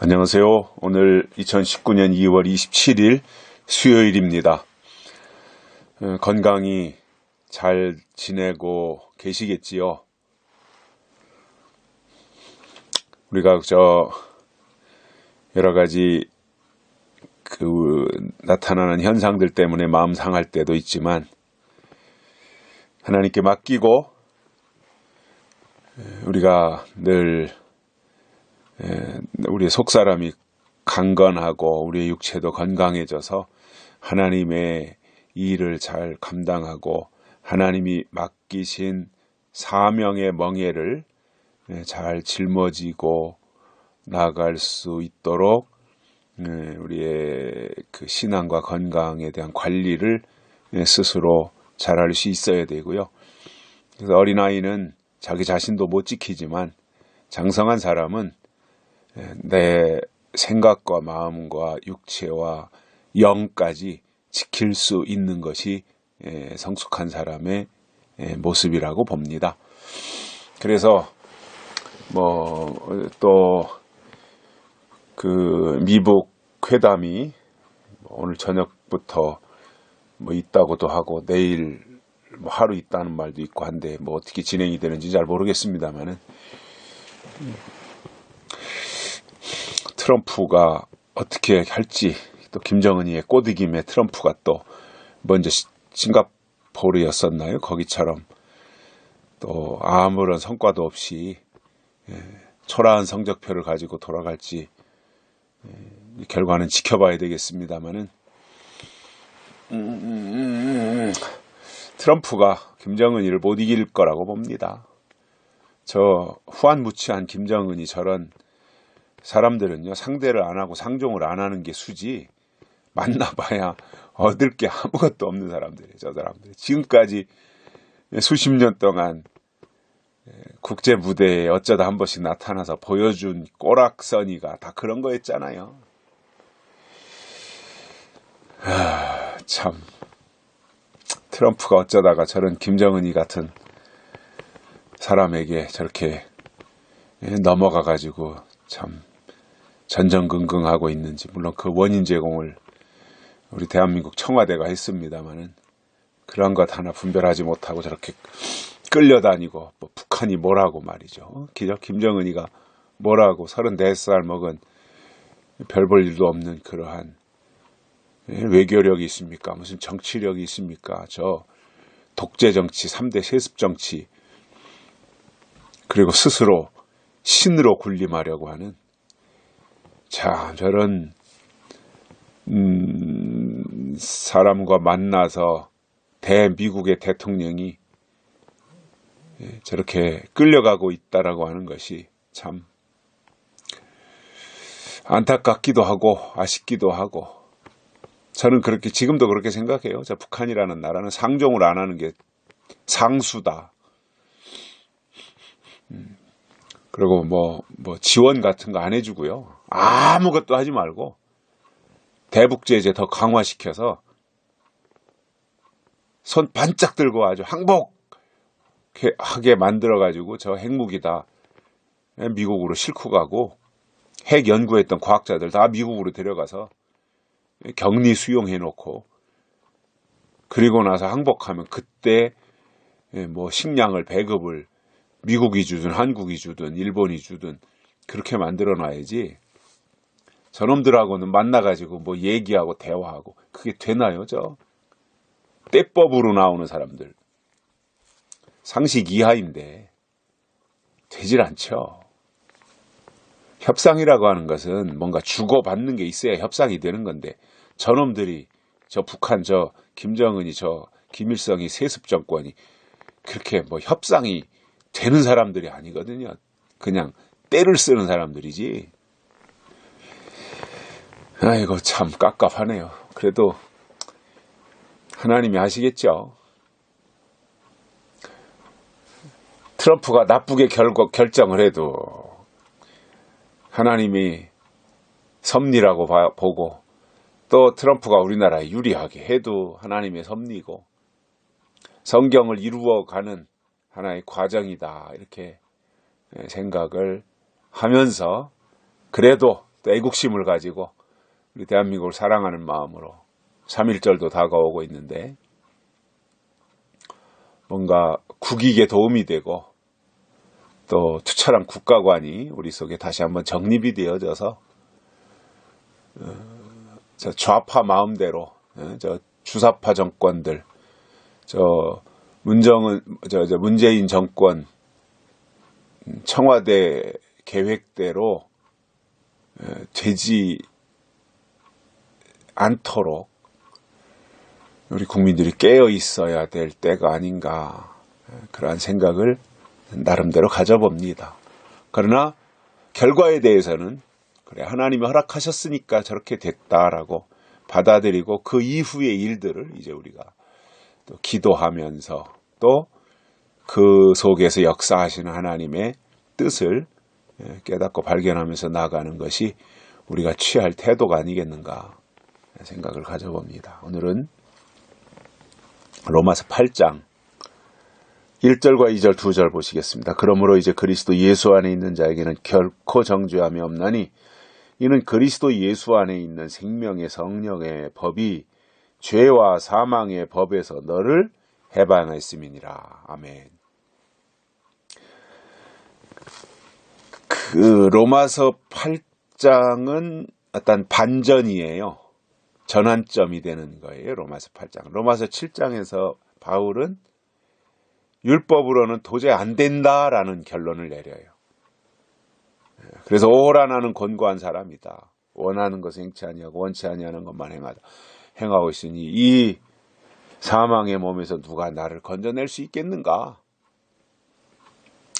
안녕하세요. 오늘 2019년 2월 27일 수요일입니다. 건강히 잘 지내고 계시겠지요? 우리가 여러 가지 나타나는 현상들 때문에 마음 상할 때도 있지만 하나님께 맡기고 우리가 늘 우리의 속사람이 강건하고 우리의 육체도 건강해져서 하나님의 일을 잘 감당하고 하나님이 맡기신 사명의 멍에를 잘 짊어지고 나아갈 수 있도록 우리의 그 신앙과 건강에 대한 관리를 스스로 잘할 수 있어야 되고요. 그래서 어린아이는 자기 자신도 못 지키지만 장성한 사람은 내 생각과 마음과 육체와 영까지 지킬 수 있는 것이 성숙한 사람의 모습이라고 봅니다. 그래서 또 그 미북 회담이 오늘 저녁부터 있다고도 하고 내일 하루 있다는 말도 있고 한데 어떻게 진행이 되는지 잘 모르겠습니다만은 트럼프가 어떻게 할지, 또 김정은이의 꼬드김에 트럼프가 또 먼저 싱가포르였었나요? 거기처럼 또 아무런 성과도 없이 초라한 성적표를 가지고 돌아갈지 결과는 지켜봐야 되겠습니다만은 트럼프가 김정은이를 못 이길 거라고 봅니다. 저 후한무치한 김정은이 저런 사람들은요, 상대를 안 하고 상종을 안 하는 게 수지, 만나봐야 얻을 게 아무것도 없는 사람들이에요, 저 사람들. 지금까지 수십 년 동안 국제 무대에 어쩌다 한 번씩 나타나서 보여준 꼬락서니가 다 그런 거였잖아요. 참, 트럼프가 어쩌다가 저런 김정은이 같은 사람에게 저렇게 넘어가가지고 참 전전긍긍하고 있는지. 물론 그 원인 제공을 우리 대한민국 청와대가 했습니다마는 그런 것 하나 분별하지 못하고 저렇게 끌려다니고 북한이 뭐라고 말이죠. 김정은이가 뭐라고 34살 먹은 별 볼 일도 없는 그러한 외교력이 있습니까? 무슨 정치력이 있습니까? 저 독재 정치, 3대 세습 정치, 그리고 스스로 신으로 군림하려고 하는 저런 사람과 만나서 대미국의 대통령이 저렇게 끌려가고 있다라고 하는 것이 참 안타깝기도 하고 아쉽기도 하고, 저는 그렇게 지금도 그렇게 생각해요. 저 북한이라는 나라는 상종을 안 하는 게 상수다. 그리고 지원 같은 거 안 해주고요. 아무것도 하지 말고 대북제재 더 강화시켜서 손 반짝 들고 아주 항복하게 만들어가지고 저 핵무기다 미국으로 싣고 가고, 핵 연구했던 과학자들 다 미국으로 데려가서 격리 수용해놓고, 그리고 나서 항복하면 그때 식량을 배급을 미국이 주든 한국이 주든 일본이 주든 그렇게 만들어 놔야지, 저놈들하고는 만나가지고 얘기하고 대화하고 그게 되나요? 저 떼법으로 나오는 사람들 상식 이하인데 되질 않죠. 협상이라고 하는 것은 뭔가 주고받는 게 있어야 협상이 되는 건데, 저놈들이 저 북한 저 김정은이 저 김일성이 세습 정권이 그렇게 협상이 되는 사람들이 아니거든요. 그냥 때를 쓰는 사람들이지. 아이고 참 깝깝하네요. 그래도 하나님이 하시겠죠. 트럼프가 나쁘게 결정을 해도 하나님이 섭리라고 보고, 또 트럼프가 우리나라에 유리하게 해도 하나님의 섭리고 성경을 이루어가는 하나의 과정이다, 이렇게 생각을 하면서 그래도 또 애국심을 가지고 우리 대한민국을 사랑하는 마음으로 3.1절도 다가오고 있는데 뭔가 국익에 도움이 되고 또 투철한 국가관이 우리 속에 다시 한번 정립이 되어져서 저 좌파 마음대로 저 주사파 정권들 문재인 정권 청와대 계획대로 되지 않도록 우리 국민들이 깨어 있어야 될 때가 아닌가 그러한 생각을 나름대로 가져봅니다. 그러나 결과에 대해서는 그래 하나님이 허락하셨으니까 저렇게 됐다라고 받아들이고 그 이후의 일들을 이제 우리가 또 기도하면서 또 그 속에서 역사하시는 하나님의 뜻을 깨닫고 발견하면서 나아가는 것이 우리가 취할 태도가 아니겠는가 생각을 가져봅니다. 오늘은 로마서 8장 1절과 2절 2절 보시겠습니다. 그러므로 이제 그리스도 예수 안에 있는 자에게는 결코 정죄함이 없나니 이는 그리스도 예수 안에 있는 생명의 성령의 법이 죄와 사망의 법에서 너를 해방했음이니라. 아멘. 그 로마서 8장은 어떤 반전이에요. 전환점이 되는 거예요. 로마서 8장. 로마서 7장에서 바울은 율법으로는 도저히 안 된다라는 결론을 내려요. 그래서 오라 나는 권고한 사람이다. 원하는 것을 행치 아니하고 원치 아니하는 것만 행하고 있으니 이 사망의 몸에서 누가 나를 건져낼 수 있겠는가?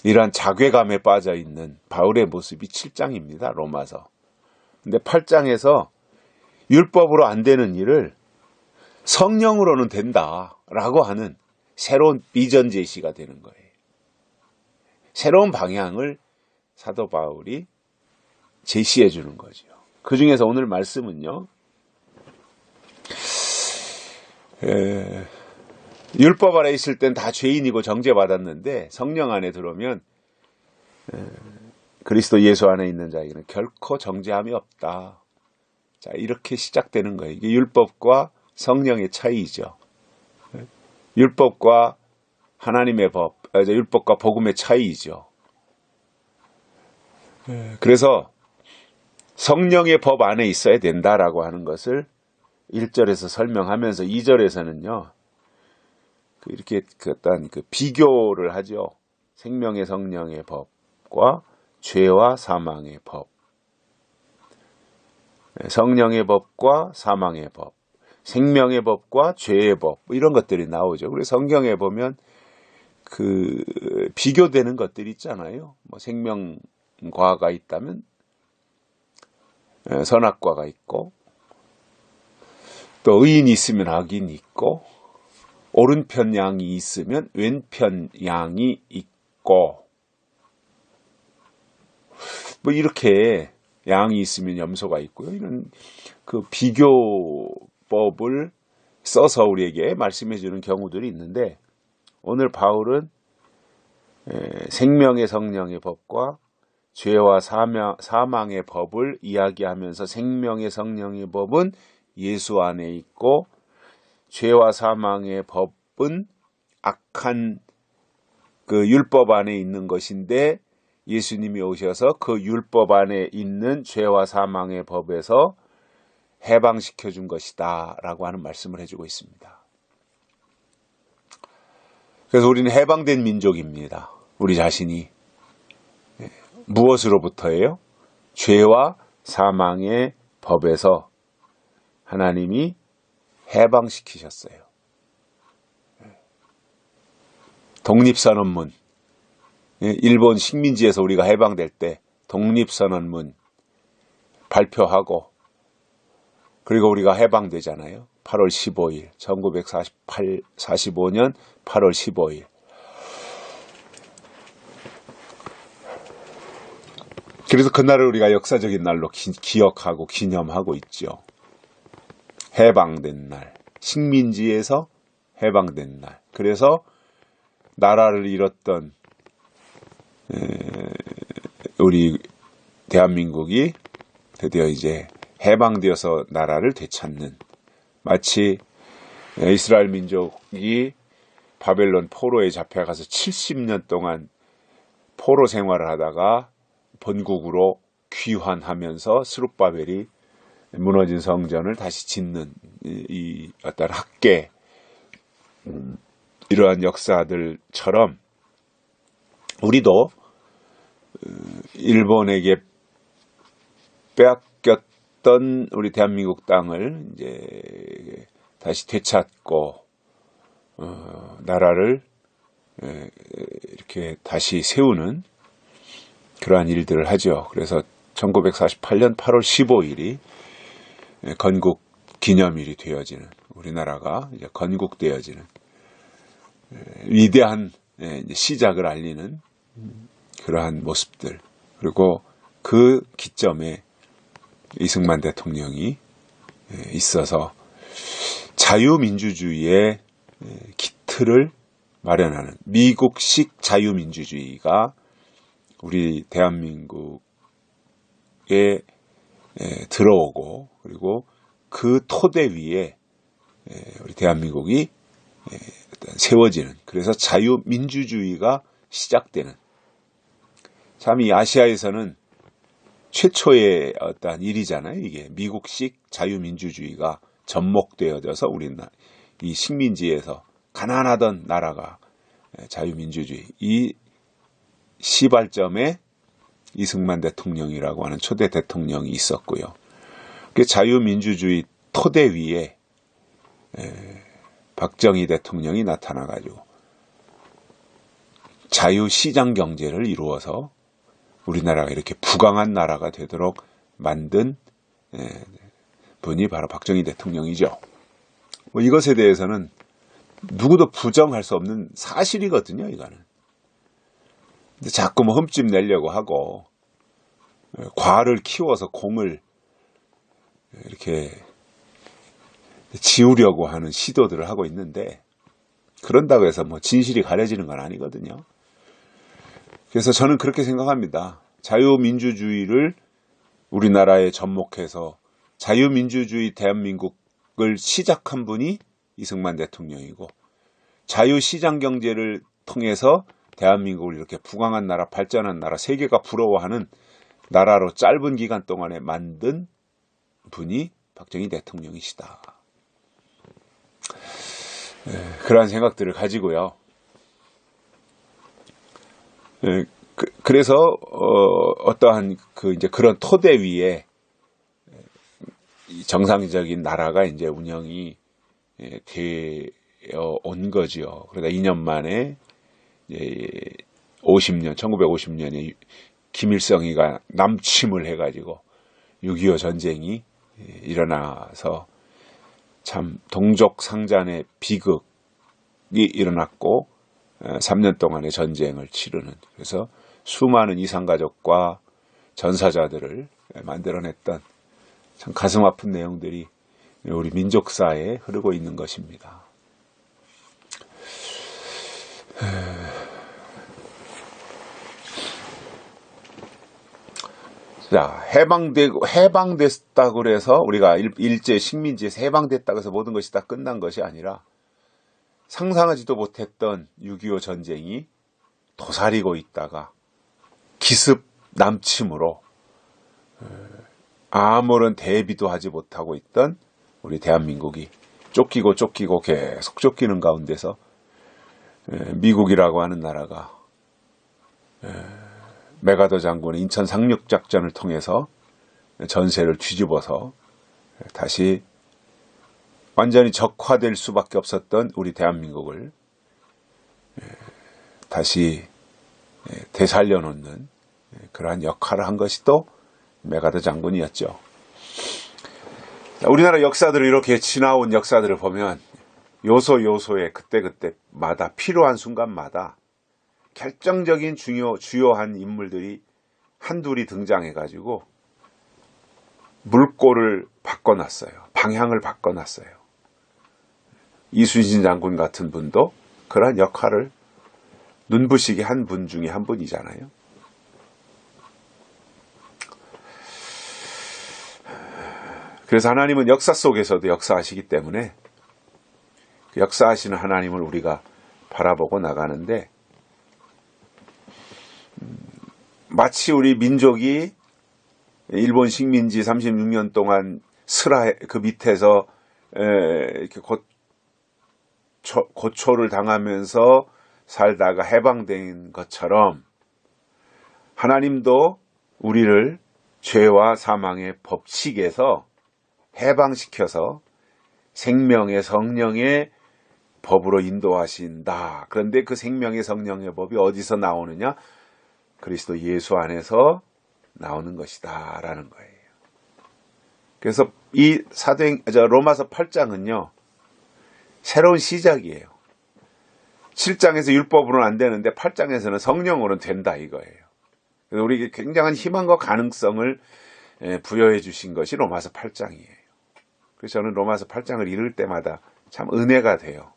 이러한 자괴감에 빠져 있는 바울의 모습이 7장입니다. 로마서. 근데 8장에서 율법으로 안 되는 일을 성령으로는 된다라고 하는 새로운 비전 제시가 되는 거예요. 새로운 방향을 사도 바울이 제시해 주는 거죠. 그 중에서 오늘 말씀은요. 율법 아래 있을 땐 다 죄인이고 정죄받았는데 성령 안에 들어오면 그리스도 예수 안에 있는 자에게는 결코 정죄함이 없다. 자, 이렇게 시작되는 거예요. 이게 율법과 성령의 차이죠. 율법과 하나님의 법, 율법과 복음의 차이죠. 그래서 성령의 법 안에 있어야 된다라고 하는 것을 1절에서 설명하면서 2절에서는요. 이렇게 어떤 비교를 하죠. 생명의 성령의 법과 죄와 사망의 법. 성령의 법과 사망의 법. 생명의 법과 죄의 법. 이런 것들이 나오죠. 그래서 성경에 보면 비교되는 것들이 있잖아요. 뭐 생명과가 있다면 선악과가 있고 또 의인이 있으면 악인이 있고 오른편 양이 있으면 왼편 양이 있고 뭐 이렇게 양이 있으면 염소가 있고요. 이런 그 비교법을 써서 우리에게 말씀해 주는 경우들이 있는데 오늘 바울은 생명의 성령의 법과 죄와 사망의 법을 이야기하면서 생명의 성령의 법은 예수 안에 있고 죄와 사망의 법은 악한 그 율법 안에 있는 것인데 예수님이 오셔서 그 율법 안에 있는 죄와 사망의 법에서 해방시켜 준 것이다 라고 하는 말씀을 해주고 있습니다. 그래서 우리는 해방된 민족입니다. 우리 자신이 무엇으로부터예요? 죄와 사망의 법에서 하나님이 해방시키셨어요. 독립선언문, 일본 식민지에서 우리가 해방될 때 독립선언문 발표하고 그리고 우리가 해방되잖아요. 8월 15일, 1945년 8월 15일. 그래서 그날을 우리가 역사적인 날로 기억하고 기념하고 있죠. 해방된 날, 식민지에서 해방된 날. 그래서 나라를 잃었던 우리 대한민국이 드디어 이제 해방되어서 나라를 되찾는, 마치 이스라엘 민족이 바벨론 포로에 잡혀가서 70년 동안 포로 생활을 하다가 본국으로 귀환하면서 스룹바벨이 무너진 성전을 다시 짓는 이 어떤 학계, 이러한 역사들처럼 우리도 일본에게 빼앗겼던 우리 대한민국 땅을 이제 다시 되찾고 나라를 이렇게 다시 세우는 그러한 일들을 하죠. 그래서 1948년 8월 15일이 건국 기념일이 되어지는, 우리나라가 이제 건국되어지는 위대한 시작을 알리는 그러한 모습들, 그리고 그 기점에 이승만 대통령이 있어서 자유민주주의의 기틀을 마련하는 미국식 자유민주주의가 우리 대한민국에 들어오고, 그리고 그 토대 위에 우리 대한민국이 세워지는, 그래서 자유민주주의가 시작되는, 참 이 아시아에서는 최초의 어떤 일이잖아요. 이게 미국식 자유민주주의가 접목되어져서 우리는 이 식민지에서 가난하던 나라가 자유민주주의, 이 시발점에 이승만 대통령이라고 하는 초대 대통령이 있었고요. 그 자유민주주의 토대 위에 박정희 대통령이 나타나가지고 자유시장 경제를 이루어서 우리나라가 이렇게 부강한 나라가 되도록 만든 분이 바로 박정희 대통령이죠. 뭐 이것에 대해서는 누구도 부정할 수 없는 사실이거든요, 이거는. 근데 자꾸 뭐 흠집 내려고 하고 과를 키워서 공을 이렇게 지우려고 하는 시도들을 하고 있는데, 그런다고 해서 뭐 진실이 가려지는 건 아니거든요. 그래서 저는 그렇게 생각합니다. 자유민주주의를 우리나라에 접목해서 자유민주주의 대한민국을 시작한 분이 이승만 대통령이고, 자유시장 경제를 통해서 대한민국을 이렇게 부강한 나라, 발전한 나라, 세계가 부러워하는 나라로 짧은 기간 동안에 만든 분이 박정희 대통령이시다. 그러한 생각들을 가지고요. 그래서 어떠한 이제 그런 토대 위에 정상적인 나라가 이제 운영이 되어 온 거지요. 그러다 2년 만에 1950년에 김일성이가 남침을 해가지고 6.25 전쟁이 일어나서 참 동족상잔의 비극이 일어났고 3년 동안의 전쟁을 치르는, 그래서 수많은 이산가족과 전사자들을 만들어냈던 참 가슴 아픈 내용들이 우리 민족사에 흐르고 있는 것입니다. 자, 해방됐다고 그래서 우리가 일제 식민지에서 해방됐다고 해서 모든 것이 다 끝난 것이 아니라, 상상하지도 못했던 6.25 전쟁이 도사리고 있다가 기습 남침으로 아무런 대비도 하지 못하고 있던 우리 대한민국이 쫓기고 계속 쫓기는 가운데서 미국이라고 하는 나라가 메가더 장군의 인천 상륙작전을 통해서 전세를 뒤집어서 다시 완전히 적화될 수밖에 없었던 우리 대한민국을 다시 되살려놓는 그러한 역할을 한 것이 또 메가더 장군이었죠. 우리나라 역사들을 이렇게 지나온 역사들을 보면 요소에 그때마다 필요한 순간마다 결정적인 주요한 인물들이 한둘이 등장해가지고 물꼬를 바꿔놨어요. 방향을 바꿔놨어요. 이순신 장군 같은 분도 그러한 역할을 눈부시게 한 분 중에 한 분이잖아요. 그래서 하나님은 역사 속에서도 역사하시기 때문에 그 역사하시는 하나님을 우리가 바라보고 나가는데, 마치 우리 민족이 일본 식민지 36년 동안 스라 그 밑에서 이렇게 고초를 당하면서 살다가 해방된 것처럼 하나님도 우리를 죄와 사망의 법칙에서 해방시켜서 생명의 성령의 법으로 인도하신다. 그런데 그 생명의 성령의 법이 어디서 나오느냐? 그리스도 예수 안에서 나오는 것이다 라는 거예요. 그래서 이 로마서 8장은요 새로운 시작이에요. 7장에서 율법으로는 안 되는데 8장에서는 성령으로는 된다 이거예요. 그래서 우리에게 굉장한 희망과 가능성을 부여해 주신 것이 로마서 8장이에요. 그래서 저는 로마서 8장을 읽을 때마다 참 은혜가 돼요.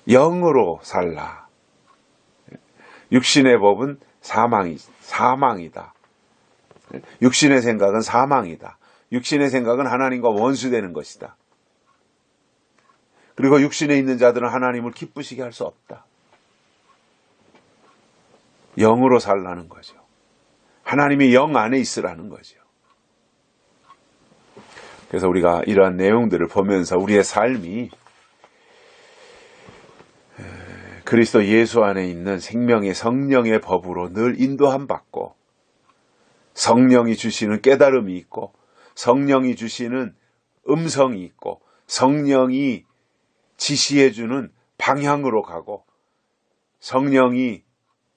영으로 살라. 육신의 법은 사망이다. 육신의 생각은 사망이다. 육신의 생각은 하나님과 원수되는 것이다. 그리고 육신에 있는 자들은 하나님을 기쁘시게 할 수 없다. 영으로 살라는 거죠. 하나님의 영 안에 있으라는 거죠. 그래서 우리가 이러한 내용들을 보면서 우리의 삶이 그리스도 예수 안에 있는 생명의 성령의 법으로 늘 인도함 받고, 성령이 주시는 깨달음이 있고, 성령이 주시는 음성이 있고, 성령이 지시해주는 방향으로 가고, 성령이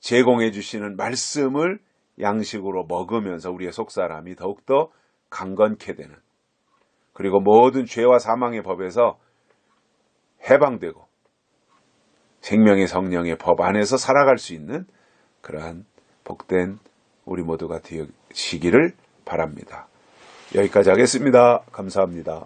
제공해 주시는 말씀을 양식으로 먹으면서 우리의 속사람이 더욱더 강건케 되는, 그리고 모든 죄와 사망의 법에서 해방되고 생명의 성령의 법 안에서 살아갈 수 있는 그러한 복된 우리 모두가 되시기를 바랍니다. 여기까지 하겠습니다. 감사합니다.